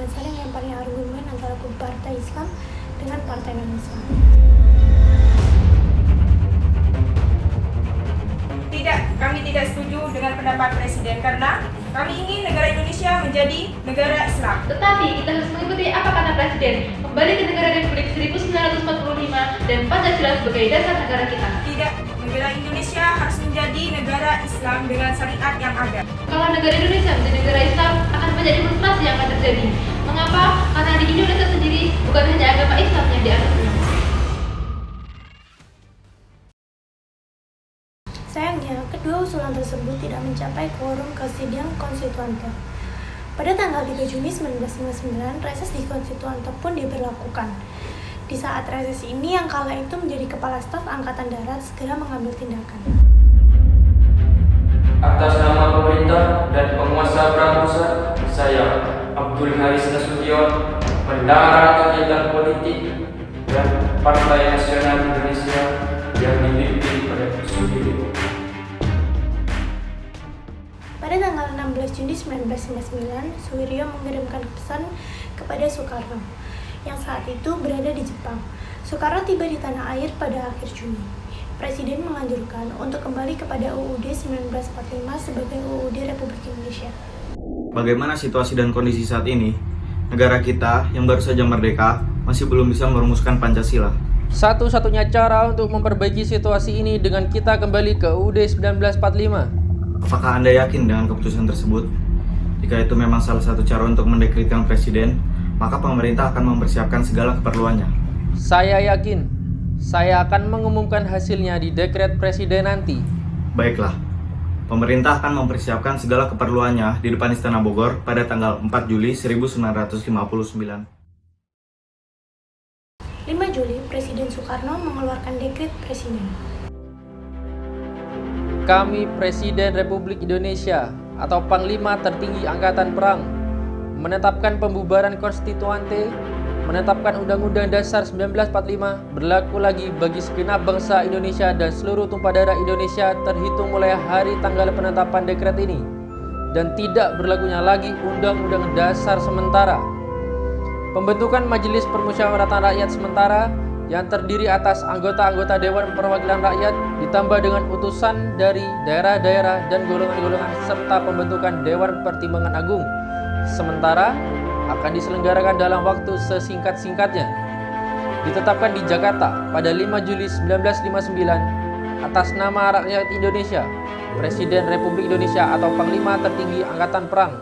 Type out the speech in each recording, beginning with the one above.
dengan saling lemparnya argumen antara kubu partai Islam dengan partai non-Islam. Kami tidak setuju dengan pendapat Presiden karena kami ingin negara Indonesia menjadi negara Islam. Tetapi kita harus mengikuti apa kata Presiden, kembali ke negara Republik 1945 dan Pancasila sebagai dasar negara kita. Tidak, negara Indonesia harus menjadi negara Islam dengan syariat yang ada. Kalau negara Indonesia menjadi negara Islam, akan menjadi frustrasi yang akan terjadi. Mengapa? Karena di Indonesia sendiri bukan hanya agama Islam yang dianutnya. Sayangnya, kedua usulan tersebut tidak mencapai quorum ke sidang konstituante. Pada tanggal 3 Juni 1959, reses di konstituante pun diberlakukan. Di saat reses ini, yang kala itu menjadi Kepala Staf Angkatan Darat segera mengambil tindakan. Atas nama pemerintah dan penguasa perang pusat, saya, Abdul Haris Nasution, bendahara kegiatan politik dan Partai Nasional Indonesia yang dipimpin oleh Sudirman. Pada tanggal 16 Juni 1959, Suwiryo mengirimkan pesan kepada Soekarno, yang saat itu berada di Jepang. Soekarno tiba di tanah air pada akhir Juni. Presiden menganjurkan untuk kembali kepada UUD 1945 sebagai UUD Republik Indonesia. Bagaimana situasi dan kondisi saat ini? Negara kita yang baru saja merdeka masih belum bisa merumuskan Pancasila. Satu-satunya cara untuk memperbaiki situasi ini dengan kita kembali ke UUD 1945. Apakah Anda yakin dengan keputusan tersebut? Jika itu memang salah satu cara untuk mendekretkan presiden, maka pemerintah akan mempersiapkan segala keperluannya. Saya yakin, saya akan mengumumkan hasilnya di dekret presiden nanti. Baiklah, pemerintah akan mempersiapkan segala keperluannya di depan Istana Bogor pada tanggal 4 Juli 1959. 5 Juli, Presiden Soekarno mengeluarkan dekret presiden. Kami Presiden Republik Indonesia atau Panglima Tertinggi Angkatan Perang menetapkan pembubaran konstituante, menetapkan Undang-Undang Dasar 1945 berlaku lagi bagi segenap bangsa Indonesia dan seluruh tumpah darah Indonesia terhitung mulai hari tanggal penetapan dekret ini, dan tidak berlakunya lagi Undang-Undang Dasar sementara. Pembentukan Majelis Permusyawaratan Rakyat sementara yang terdiri atas anggota-anggota Dewan Perwakilan Rakyat ditambah dengan utusan dari daerah-daerah dan golongan-golongan serta pembentukan Dewan Pertimbangan Agung sementara akan diselenggarakan dalam waktu sesingkat-singkatnya. Ditetapkan di Jakarta pada 5 Juli 1959 atas nama rakyat Indonesia, Presiden Republik Indonesia atau Panglima Tertinggi Angkatan Perang.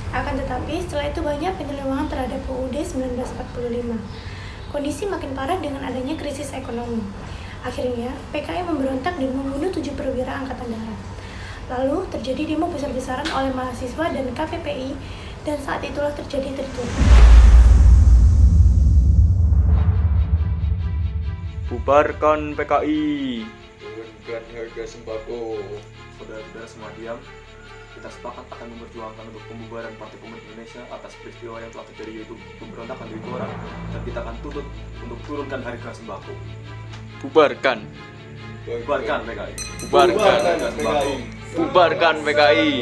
Akan tetapi, setelah itu banyak penyelewengan terhadap UUD 1945. Kondisi makin parah dengan adanya krisis ekonomi. Akhirnya, PKI memberontak dan membunuh 7 perwira Angkatan Darat. Lalu, terjadi demo besar-besaran oleh mahasiswa dan KPPI, dan saat itulah terjadi tertutup. Bubarkan PKI. Turunkan harga sembako. Saudara-saudara semua diam. Kita sepakat akan memperjuangkan untuk pembubaran Partai Komunis Indonesia atas peristiwa yang telah terjadi, yaitu pemberontakan 1.000 orang, dan kita akan tuntut untuk turunkan harga sembako. Bubarkan. Bubarkan PKI. Bubarkan PKI. Bubarkan PKI.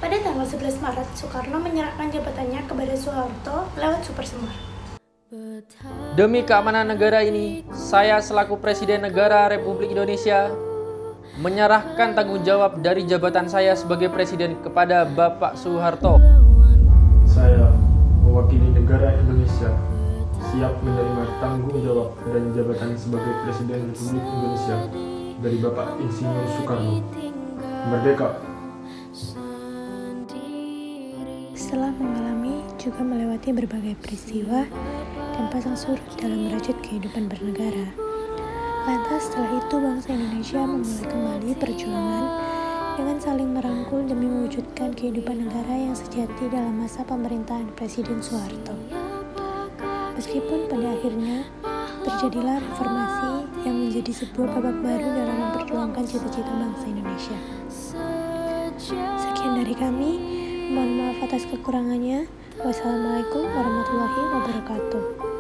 Pada tanggal 11 Maret, Soekarno menyerahkan jabatannya kepada Soeharto lewat Super Semar. Demi keamanan negara ini, saya selaku Presiden Negara Republik Indonesia menyerahkan tanggung jawab dari jabatan saya sebagai Presiden kepada Bapak Soeharto. Saya, mewakili negara Indonesia, siap menerima tanggung jawab dan jabatan sebagai Presiden Republik Indonesia dari Bapak Insinyur Soekarno. Merdeka! Setelah mengalami juga melewati berbagai peristiwa dan pasang surut dalam merajut kehidupan bernegara, lantas setelah itu bangsa Indonesia memulai kembali perjuangan dengan saling merangkul demi mewujudkan kehidupan negara yang sejati dalam masa pemerintahan Presiden Soeharto. Meskipun pada akhirnya terjadilah reformasi yang menjadi sebuah babak baru dalam memperjuangkan cita-cita bangsa Indonesia. Sekian dari kami, mohon maaf atas kekurangannya. Wassalamualaikum warahmatullahi wabarakatuh.